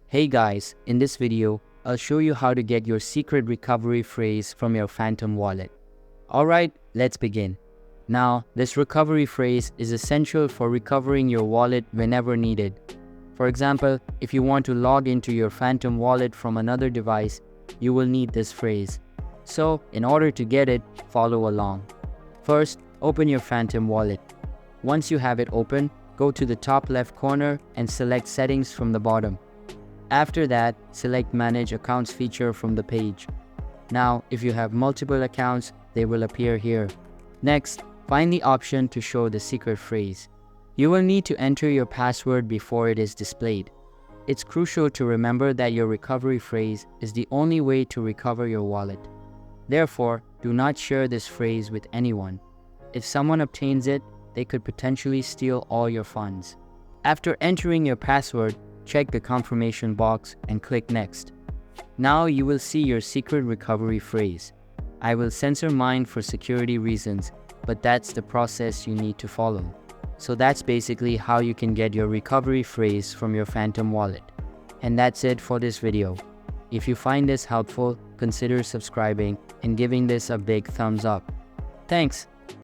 Hey guys, in this video, I'll show you how to get your secret recovery phrase from your Phantom wallet. Alright, let's begin. Now, this recovery phrase is essential for recovering your wallet whenever needed. For example, if you want to log into your Phantom wallet from another device, you will need this phrase. So, in order to get it, follow along. First, open your Phantom wallet. Once you have it open, go to the top left corner and select Settings from the bottom. After that, select Manage Accounts feature from the page. Now, if you have multiple accounts, they will appear here. Next, find the option to show the secret phrase. You will need to enter your password before it is displayed. It's crucial to remember that your recovery phrase is the only way to recover your wallet. Therefore, do not share this phrase with anyone. If someone obtains it, they could potentially steal all your funds. After entering your password, check the confirmation box and click Next. Now you will see your secret recovery phrase. I will censor mine for security reasons, but that's the process you need to follow. So that's basically how you can get your recovery phrase from your Phantom wallet. And that's it for this video. If you find this helpful, consider subscribing and giving this a big thumbs up. Thanks.